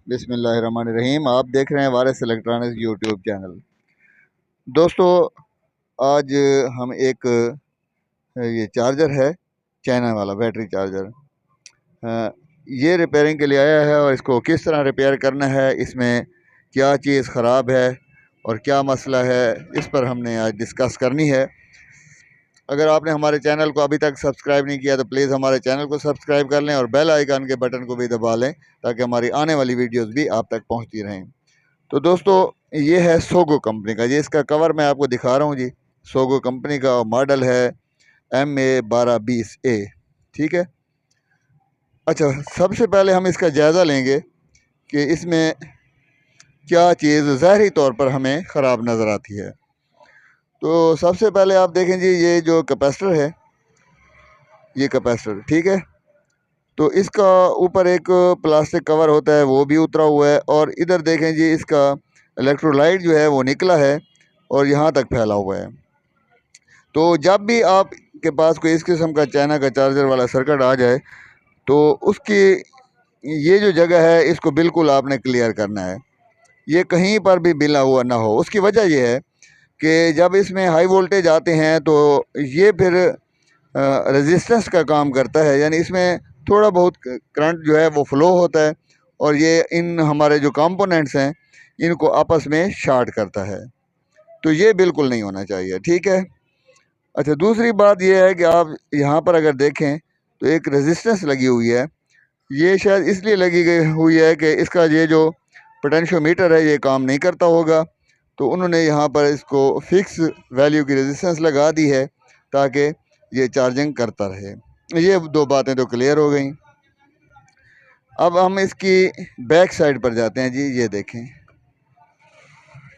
बिस्मिल्लाहिर्रहमानिर्रहीम। आप देख रहे हैं वारिस इलेक्ट्रॉनिक्स यूट्यूब चैनल। दोस्तों, आज हम एक ये चार्जर है, चाइना वाला बैटरी चार्जर, अ, ये रिपेयरिंग के लिए आया है और इसको किस तरह रिपेयर करना है, इसमें क्या चीज़ ख़राब है और क्या मसला है, इस पर हमने आज डिस्कस करनी है। अगर आपने हमारे चैनल को अभी तक सब्सक्राइब नहीं किया तो प्लीज़ हमारे चैनल को सब्सक्राइब कर लें और बेल आइकन के बटन को भी दबा लें ताकि हमारी आने वाली वीडियोस भी आप तक पहुंचती रहें। तो दोस्तों, ये है सोगो कंपनी का, ये इसका कवर मैं आपको दिखा रहा हूँ जी। सोगो कंपनी का मॉडल है MA1220A। ठीक है। अच्छा, सबसे पहले हम इसका जायज़ा लेंगे कि इसमें क्या चीज़ ज़ाहरी तौर पर हमें ख़राब नज़र आती है। तो सबसे पहले आप देखें जी, ये जो कैपेसिटर है, ये कैपेसिटर ठीक है, तो इसका ऊपर एक प्लास्टिक कवर होता है, वो भी उतरा हुआ है। और इधर देखें जी, इसका इलेक्ट्रोलाइट जो है वो निकला है और यहाँ तक फैला हुआ है। तो जब भी आप के पास कोई इस किस्म का चाइना का चार्जर वाला सर्किट आ जाए तो उसकी ये जो जगह है, इसको बिल्कुल आपने क्लियर करना है, ये कहीं पर भी मिला हुआ ना हो। उसकी वजह यह है कि जब इसमें हाई वोल्टेज आते हैं तो ये फिर रेजिस्टेंस का काम करता है, यानी इसमें थोड़ा बहुत करंट जो है वो फ्लो होता है और ये इन हमारे जो कंपोनेंट्स हैं इनको आपस में शॉर्ट करता है। तो ये बिल्कुल नहीं होना चाहिए, ठीक है। अच्छा, दूसरी बात ये है कि आप यहाँ पर अगर देखें तो एक रेजिस्टेंस लगी हुई है। ये शायद इसलिए लगी गई हुई है कि इसका ये जो पोटेंशियोमीटर है ये काम नहीं करता होगा, तो उन्होंने यहाँ पर इसको फिक्स वैल्यू की रेजिस्टेंस लगा दी है ताकि ये चार्जिंग करता रहे। ये दो बातें तो क्लियर हो गई। अब हम इसकी बैक साइड पर जाते हैं जी। ये देखें,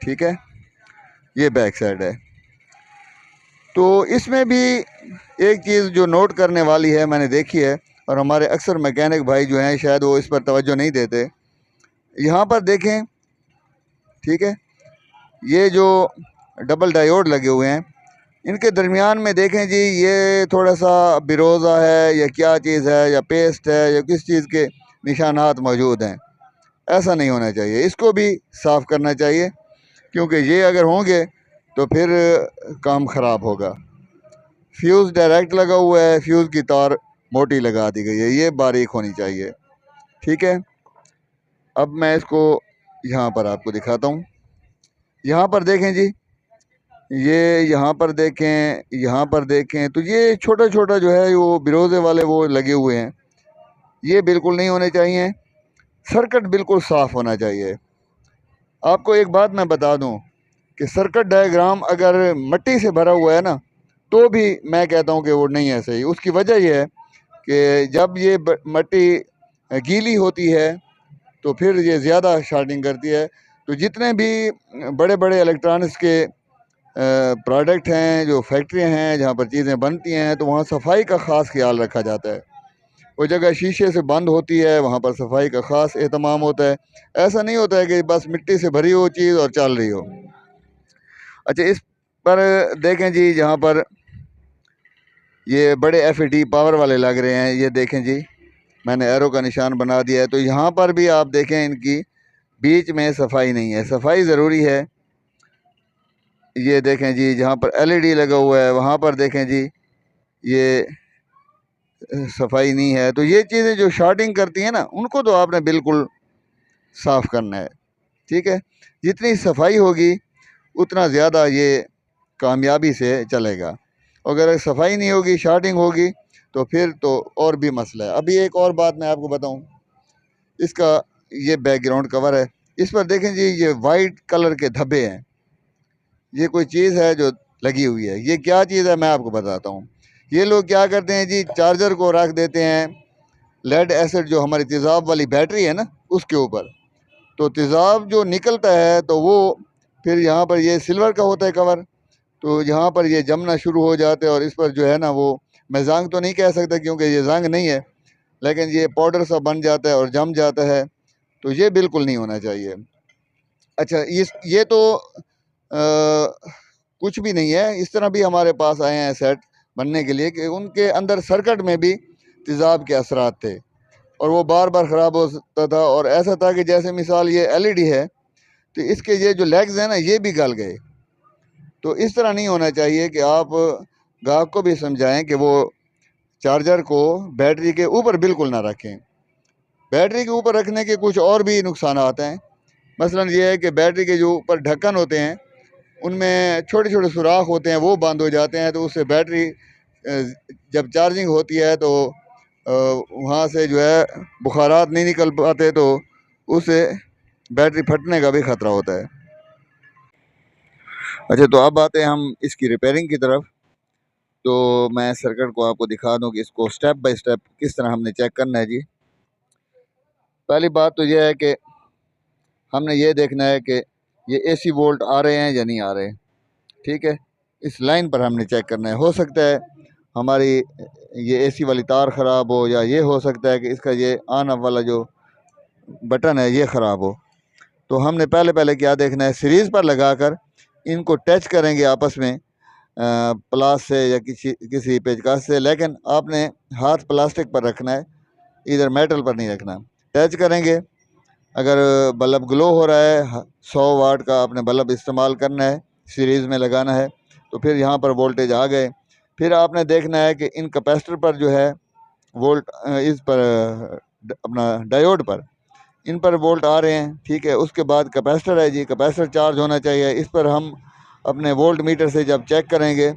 ठीक है, ये बैक साइड है। तो इसमें भी एक चीज़ जो नोट करने वाली है, मैंने देखी है, और हमारे अक्सर मैकेनिक भाई जो हैं शायद वो इस पर तवज्जो नहीं देते। यहाँ पर देखें, ठीक है, ये जो डबल डायोड लगे हुए हैं, इनके दरमियान में देखें जी, ये थोड़ा सा बिरोज़ा है या क्या चीज़ है, या पेस्ट है, या किस चीज़ के निशानात मौजूद हैं। ऐसा नहीं होना चाहिए, इसको भी साफ़ करना चाहिए, क्योंकि ये अगर होंगे तो फिर काम ख़राब होगा। फ्यूज़ डायरेक्ट लगा हुआ है, फ्यूज़ की तार मोटी लगा दी गई है, ये बारीक होनी चाहिए, ठीक है। अब मैं इसको यहाँ पर आपको दिखाता हूँ। यहाँ पर देखें जी, ये यहाँ पर देखें, यहाँ पर देखें, तो ये छोटा छोटा जो है वो बिरोज़े वाले वो लगे हुए हैं, ये बिल्कुल नहीं होने चाहिए। सर्किट बिल्कुल साफ़ होना चाहिए। आपको एक बात मैं बता दूं कि सर्किट डायग्राम अगर मिट्टी से भरा हुआ है ना, तो भी मैं कहता हूं कि वो नहीं है सही। उसकी वजह यह है कि जब ये मिट्टी गीली होती है तो फिर ये ज़्यादा शार्टिंग करती है। तो जितने भी बड़े बड़े इलेक्ट्रॉनिक्स के प्रोडक्ट हैं, जो फैक्ट्रियां हैं जहाँ पर चीज़ें बनती हैं, तो वहाँ सफाई का ख़ास ख्याल रखा जाता है। वो जगह शीशे से बंद होती है, वहाँ पर सफाई का ख़ास एहतमाम होता है। ऐसा नहीं होता है कि बस मिट्टी से भरी हो चीज़ और चल रही हो। अच्छा, इस पर देखें जी, जहाँ पर ये बड़े FAT पावर वाले लग रहे हैं, ये देखें जी, मैंने एरो का निशान बना दिया है। तो यहाँ पर भी आप देखें, इनकी बीच में सफाई नहीं है, सफाई ज़रूरी है। ये देखें जी, जहाँ पर LED लगा हुआ है वहाँ पर देखें जी, ये सफाई नहीं है। तो ये चीज़ें जो शॉर्टिंग करती हैं ना, उनको तो आपने बिल्कुल साफ़ करना है, ठीक है। जितनी सफाई होगी उतना ज़्यादा ये कामयाबी से चलेगा। अगर सफाई नहीं होगी, शॉर्टिंग होगी, तो फिर तो और भी मसला है। अभी एक और बात मैं आपको बताऊं, इसका ये बैकग्राउंड कवर है, इस पर देखें जी, ये वाइट कलर के धब्बे हैं। ये कोई चीज़ है जो लगी हुई है, ये क्या चीज़ है मैं आपको बताता हूँ। ये लोग क्या करते हैं जी, चार्जर को रख देते हैं लेड एसिड, जो हमारी तेज़ाब वाली बैटरी है ना, उसके ऊपर। तो तेज़ाब जो निकलता है तो वो फिर यहाँ पर, ये सिल्वर का होता है कवर, तो यहाँ पर ये जमना शुरू हो जाते हैं और इस पर जो है ना, वो मैं जंग तो नहीं कह सकता क्योंकि ये जंग नहीं है, लेकिन ये पाउडर सा बन जाता है और जम जाता है। तो ये बिल्कुल नहीं होना चाहिए। अच्छा, ये तो कुछ भी नहीं है। इस तरह भी हमारे पास आए हैं सेट बनने के लिए कि उनके अंदर सर्किट में भी तेज़ाब के असरात थे। और वो बार बार ख़राब होता था। और ऐसा था कि जैसे मिसाल ये LED है तो इसके ये जो लेग्स हैं ना ये भी गल गए। तो इस तरह नहीं होना चाहिए कि आप ग्राहक को भी समझाएं कि वो चार्जर को बैटरी के ऊपर बिल्कुल ना रखें। बैटरी के ऊपर रखने के कुछ और भी नुकसान हैं। मसलन ये है कि बैटरी के जो ऊपर ढक्कन होते हैं उनमें छोटे छोटे सुराख होते हैं, वो बंद हो जाते हैं। तो उससे बैटरी जब चार्जिंग होती है तो वहाँ से जो है बुखारात नहीं निकल पाते, तो उससे बैटरी फटने का भी ख़तरा होता है। अच्छा, तो अब आते हैं हम इसकी रिपेयरिंग की तरफ। तो मैं सर्किट को आपको दिखा दूं कि इसको स्टेप बाय स्टेप किस तरह हमने चेक करना है जी। पहली बात तो यह है कि हमने ये देखना है कि ये AC वोल्ट आ रहे हैं या नहीं आ रहे। ठीक है, इस लाइन पर हमने चेक करना है। हो सकता है हमारी ये AC वाली तार ख़राब हो, या ये हो सकता है कि इसका ये ऑन ऑफ वाला जो बटन है ये ख़राब हो। तो हमने पहले क्या देखना है, सीरीज़ पर लगाकर इनको टच करेंगे आपस में प्लास से या किसी पेचकस से, लेकिन आपने हाथ प्लास्टिक पर रखना है, इधर मेटल पर नहीं रखना। टच करेंगे, अगर बल्ब ग्लो हो रहा है 100 वाट का आपने बल्ब इस्तेमाल करना है, सीरीज़ में लगाना है, तो फिर यहाँ पर वोल्टेज आ गए। फिर आपने देखना है कि इन कैपेसिटर पर जो है वोल्ट, इस पर अपना डायोड पर, इन पर वोल्ट आ रहे हैं। ठीक है, उसके बाद कैपेसिटर है जी, कैपेसिटर चार्ज होना चाहिए। इस पर हम अपने वोल्ट मीटर से जब चेक करेंगे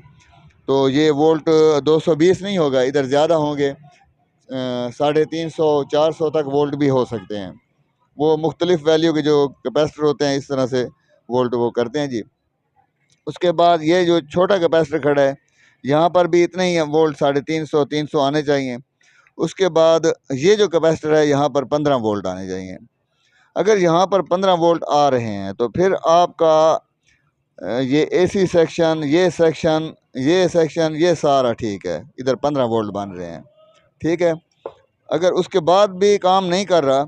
तो ये वोल्ट 220 नहीं होगा, इधर ज़्यादा होंगे, 350 400 तक वोल्ट भी हो सकते हैं। वो मुख्तलिफ़ वैल्यू के जो कैपेसिटर होते हैं इस तरह से वोल्ट वो करते हैं जी। उसके बाद ये जो छोटा कैपेसिटर खड़ा है यहाँ पर भी इतने ही वोल्ट 350 300 आने चाहिए। उसके बाद ये जो कैपेसिटर है यहाँ पर 15 वोल्ट आने चाहिए। अगर यहाँ पर 15 वोल्ट आ रहे हैं तो फिर आपका ये AC सेक्शन, ये सेक्शन, ये सेक्शन, ये सारा ठीक है, इधर 15 वोल्ट बन रहे हैं। ठीक है, अगर उसके बाद भी काम नहीं कर रहा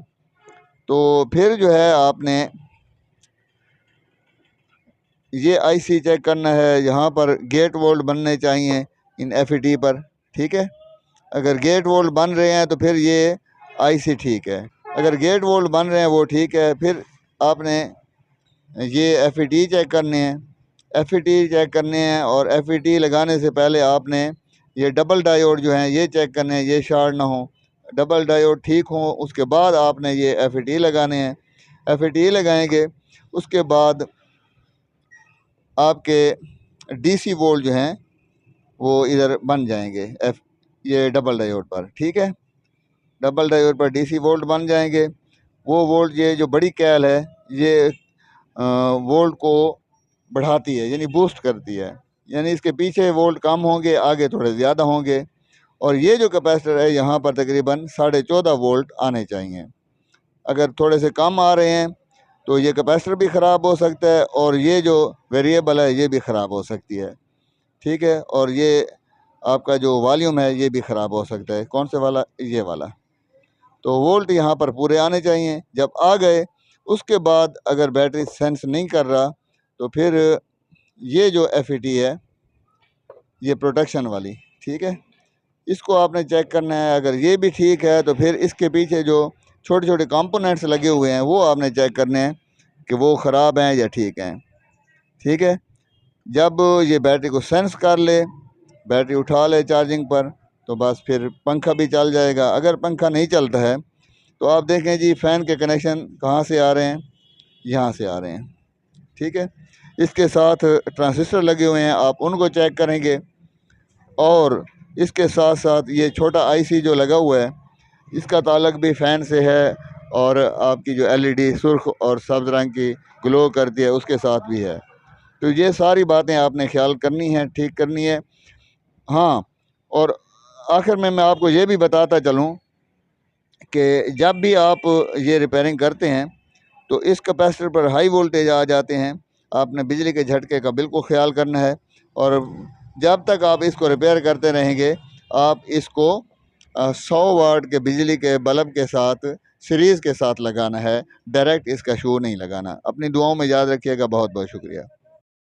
तो फिर जो है आपने ये IC चेक करना है। यहाँ पर गेट वोल्ट बनने चाहिए इन FET पर। ठीक है, अगर गेट वोल्ट बन रहे हैं तो फिर ये IC ठीक है। अगर गेट वोल्ट बन रहे हैं वो ठीक है, फिर आपने ये FET चेक करने हैं, FET चेक करने हैं। और FET लगाने से पहले आपने ये डबल डायोड जो हैं ये चेक करने हैं, ये शॉर्ट ना हो, डबल डायोड ठीक हो। उसके बाद आपने ये FET लगाने हैं। FET लगाएंगे, उसके बाद आपके DC वोल्ट जो हैं वो इधर बन जाएंगे ये डबल डायोड पर। ठीक है, डबल डायोड पर DC वोल्ट बन जाएंगे। वो वोल्ट, ये जो बड़ी कैल है ये वोल्ट को बढ़ाती है, यानी बूस्ट करती है, यानी इसके पीछे वोल्ट कम होंगे, आगे थोड़े ज़्यादा होंगे। और ये जो कैपेसिटर है यहाँ पर तकरीबन 14.5 वोल्ट आने चाहिए। अगर थोड़े से कम आ रहे हैं तो ये कैपेसिटर भी ख़राब हो सकता है, और ये जो वेरिएबल है ये भी ख़राब हो सकती है। ठीक है, और ये आपका जो वॉल्यूम है ये भी ख़राब हो सकता है। कौन से वाला? ये वाला। तो वोल्ट यहाँ पर पूरे आने चाहिए। जब आ गए उसके बाद अगर बैटरी सेंस नहीं कर रहा तो फिर ये जो FET है ये प्रोटेक्शन वाली, ठीक है, इसको आपने चेक करना है। अगर ये भी ठीक है तो फिर इसके पीछे जो छोटे छोटे कंपोनेंट्स लगे हुए हैं वो आपने चेक करने हैं कि वो ख़राब हैं या ठीक हैं। ठीक है, जब ये बैटरी को सेंस कर ले, बैटरी उठा ले चार्जिंग पर, तो बस फिर पंखा भी चल जाएगा। अगर पंखा नहीं चलता है तो आप देखें जी फ़ैन के कनेक्शन कहाँ से आ रहे हैं, यहाँ से आ रहे हैं। ठीक है, इसके साथ ट्रांजिस्टर लगे हुए हैं, आप उनको चेक करेंगे। और इसके साथ साथ ये छोटा IC जो लगा हुआ है इसका ताल्लुक भी फ़ैन से है, और आपकी जो LED सुर्ख और सब्ज़ रंग की ग्लो करती है उसके साथ भी है। तो ये सारी बातें आपने ख्याल करनी है, ठीक करनी है। हाँ, और आखिर में मैं आपको ये भी बताता चलूँ कि जब भी आप ये रिपेयरिंग करते हैं तो इस कैपेसिटर पर हाई वोल्टेज आ जाते हैं, आपने बिजली के झटके का बिल्कुल ख्याल करना है। और जब तक आप इसको रिपेयर करते रहेंगे आप इसको 100 वाट के बिजली के बल्ब के साथ सीरीज़ के साथ लगाना है, डायरेक्ट इसका शो नहीं लगाना। अपनी दुआओं में याद रखिएगा। बहुत बहुत शुक्रिया।